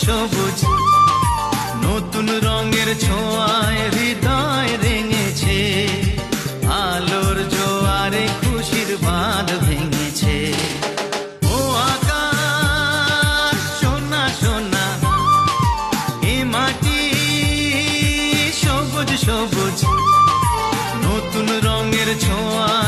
সবুজ নতুন রঙের ছোঁয়ায় হৃদয় রেঙেছে, আলোর জোয়ারে খুশির বাঁধ ভেঙেছে। ও আকাশ সোনা সোনা, এ মাটি সবুজ সবুজ নতুন রঙের ছোঁয়া